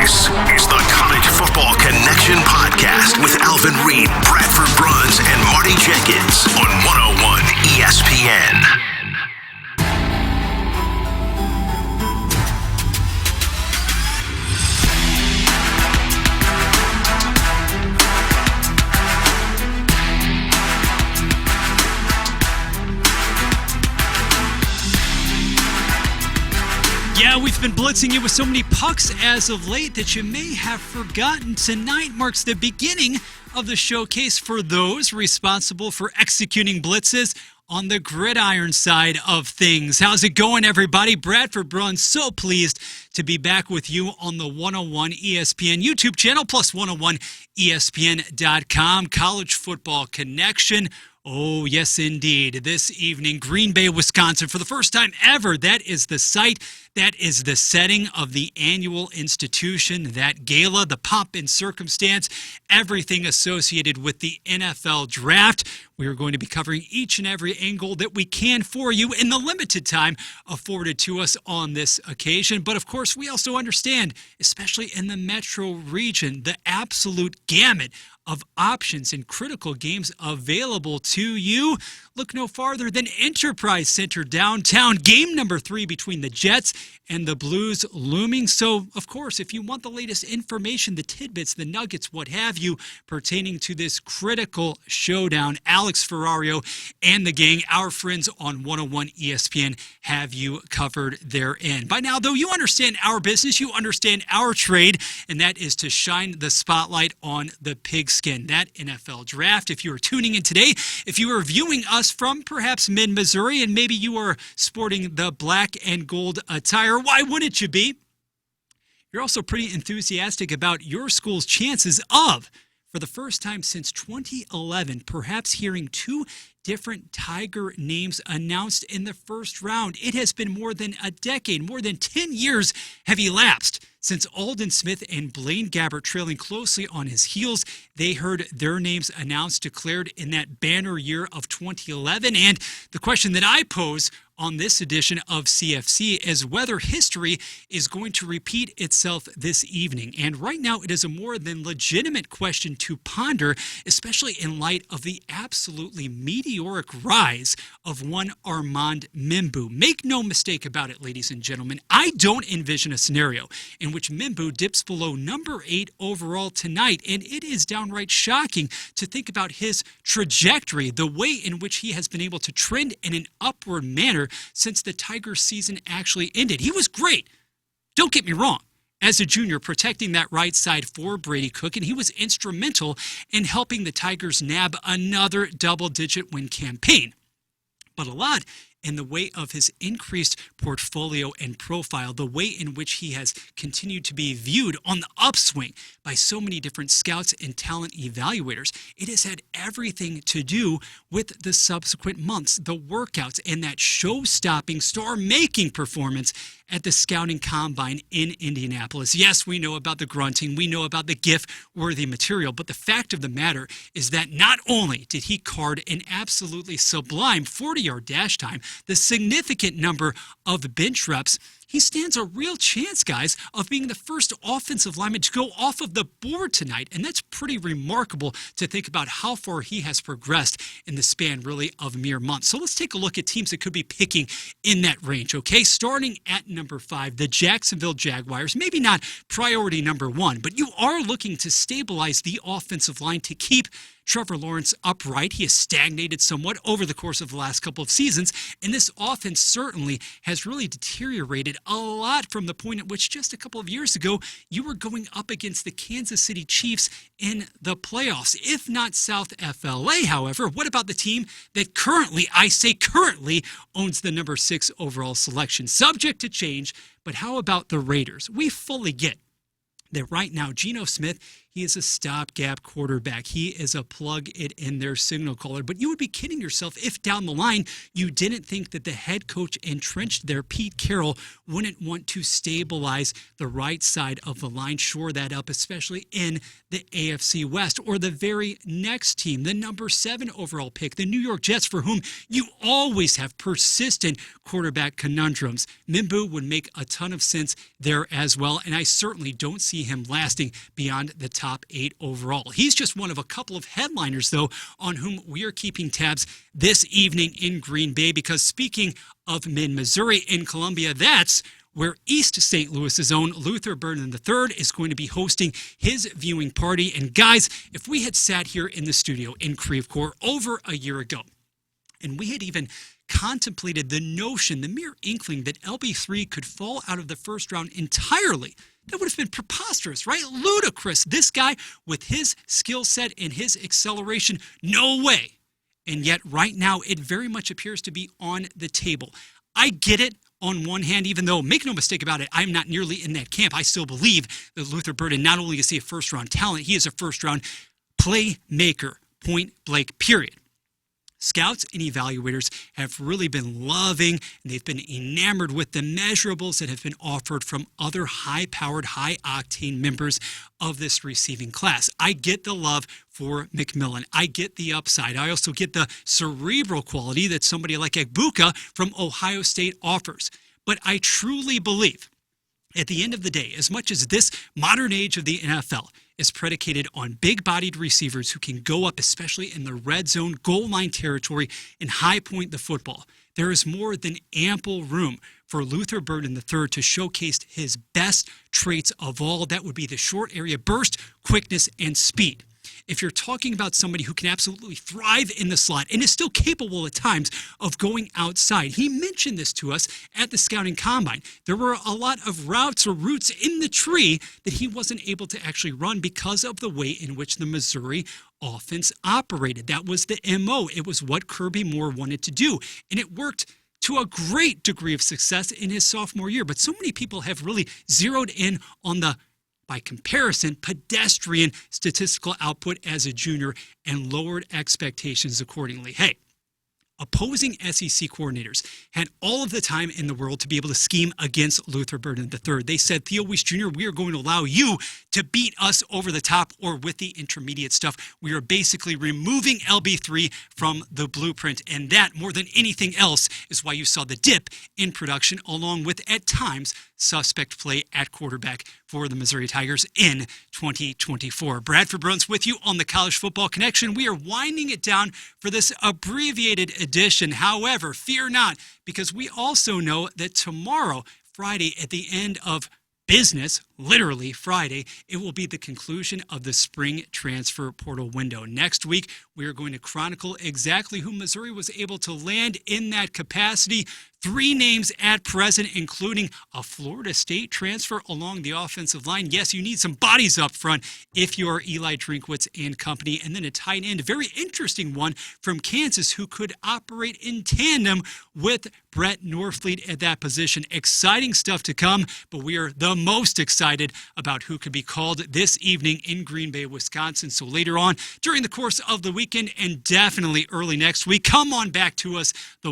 This is the College Football Connection Podcast with Alvin Reed, Bradford Bruns, and Marty Jenkins on 101 ESPN. Yeah, we've been blitzing you with so many pucks as of late that you may have forgotten. Tonight marks the beginning of the showcase for those responsible for executing blitzes on the gridiron side of things. How's it going, everybody? Bradford Bruns, so pleased to be back with you on the 101 ESPN YouTube channel, plus 101ESPN.com, College Football Connection. Oh, yes, indeed. This evening, Green Bay, Wisconsin, for the first time ever, that is the site, that is the setting of the annual institution, that gala, the pomp and circumstance, everything associated with the NFL draft. We are going to be covering each and every angle that we can for you in the limited time afforded to us on this occasion. But of course, we also understand, especially in the metro region, the absolute gamut of options and critical games available to you. Look no farther than Enterprise Center downtown. Game number 3 between the Jets and the Blues looming. So, of course, if you want the latest information, the tidbits, the nuggets, what have you, pertaining to this critical showdown, Alex Ferrario and the gang, our friends on 101 ESPN, have you covered therein. By now, though, you understand our business, you understand our trade, and that is to shine the spotlight on the pigskin, that NFL draft. If you are tuning in today, if you are viewing us from perhaps mid-Missouri and maybe you are sporting the black and gold attire, why wouldn't you be? You're also pretty enthusiastic about your school's chances of, for the first time since 2011, perhaps hearing 2 different Tiger names announced in the first round. It has been more than a decade, more than 10 years have elapsed since Alden Smith and Blaine Gabbert, trailing closely on his heels, they heard their names announced, declared in that banner year of 2011. And the question that I pose on this edition of CFC is whether history is going to repeat itself this evening. And right now, it is a more than legitimate question to ponder, especially in light of the absolutely meteoric rise of one Armand Membou. Make no mistake about it, ladies and gentlemen, I don't envision a scenario in which Membou dips below number 8 overall tonight, and it is downright shocking to think about his trajectory, the way in which he has been able to trend in an upward manner since the Tigers season actually ended. He was great, don't get me wrong, as a junior, protecting that right side for Brady Cook, and he was instrumental in helping the Tigers nab another double-digit win campaign. But a lot in the way of his increased portfolio and profile, the way in which he has continued to be viewed on the upswing by so many different scouts and talent evaluators, it has had everything to do with the subsequent months, the workouts, and that show-stopping, star-making performance at the scouting combine in Indianapolis. Yes, we know about the grunting, we know about the GIF-worthy material, but the fact of the matter is that not only did he card an absolutely sublime 40-yard dash time, the significant number of bench reps, he stands a real chance, guys, of being the first offensive lineman to go off of the board tonight. And that's pretty remarkable to think about how far he has progressed in the span, really, of mere months. So let's take a look at teams that could be picking in that range, okay? Starting at number 5, the Jacksonville Jaguars. Maybe not priority number 1, but you are looking to stabilize the offensive line to keep Trevor Lawrence upright. He has stagnated somewhat over the course of the last couple of seasons, and this offense certainly has really deteriorated a lot from the point at which just a couple of years ago you were going up against the Kansas City Chiefs in the playoffs. If not South FLA, however, what about the team that currently, I say currently, owns the number 6 overall selection? Subject to change, but how about the Raiders? We fully get that right now Geno Smith, He is a stopgap quarterback. He is a plug-it-in-there signal caller. But you would be kidding yourself if down the line you didn't think that the head coach entrenched there, Pete Carroll, wouldn't want to stabilize the right side of the line, shore that up, especially in the AFC West. Or the very next team, the number 7 overall pick, the New York Jets, for whom you always have persistent quarterback conundrums. Membou would make a ton of sense there as well, and I certainly don't see him lasting beyond the top 8 overall. He's just one of a couple of headliners, though, on whom we are keeping tabs this evening in Green Bay, because speaking of mid-Missouri in Columbia, that's where East St. Louis's own Luther Burden III is going to be hosting his viewing party. And guys, if we had sat here in the studio in Creve Coeur over a year ago, and we had even contemplated the notion, the mere inkling that LB3 could fall out of the first round entirely, that would have been preposterous, right? Ludicrous. This guy, with his skill set and his acceleration, no way. And yet right now, it very much appears to be on the table. I get it on one hand, even though, make no mistake about it, I'm not nearly in that camp. I still believe that Luther Burden, not only is he a first-round talent, he is a first-round playmaker, point blank, period. Scouts and evaluators have really been loving, and they've been enamored with the measurables that have been offered from other high-powered, high-octane members of this receiving class. I get the love for McMillan. I get the upside. I also get the cerebral quality that somebody like Egbuka from Ohio State offers. But I truly believe, at the end of the day, as much as this modern age of the NFL is predicated on big-bodied receivers who can go up, especially in the red zone, goal line territory, and high point the football, there is more than ample room for Luther Burden III to showcase his best traits of all. That would be the short area burst, quickness, and speed. If you're talking about somebody who can absolutely thrive in the slot and is still capable at times of going outside, he mentioned this to us at the scouting combine. There were a lot of routes in the tree that he wasn't able to actually run because of the way in which the Missouri offense operated. That was the MO. It was what Kirby Moore wanted to do, and it worked to a great degree of success in his sophomore year. But so many people have really zeroed in on the, by comparison, pedestrian statistical output as a junior and lowered expectations accordingly. Hey, opposing SEC coordinators had all of the time in the world to be able to scheme against Luther Burden III. They said, Theo Weiss Jr., we are going to allow you to beat us over the top or with the intermediate stuff. We are basically removing LB3 from the blueprint. And that, more than anything else, is why you saw the dip in production, along with, at times, suspect play at quarterback for the Missouri Tigers in 2024. Bradford Bruns with you on the College Football Connection. We are winding it down for this abbreviated edition. However, fear not, because we also know that tomorrow, Friday, at the end of business, literally Friday, it will be the conclusion of the spring transfer portal window. Next week, we are going to chronicle exactly who Missouri was able to land in that capacity. 3 names at present, including a Florida State transfer along the offensive line. Yes, you need some bodies up front if you are Eli Drinkwitz and company. And then a tight end, a very interesting one from Kansas, who could operate in tandem with Brett Norfleet at that position. Exciting stuff to come, but we are the most excited about who could be called this evening in Green Bay, Wisconsin. So later on during the course of the weekend, and definitely early next week, come on back to us. The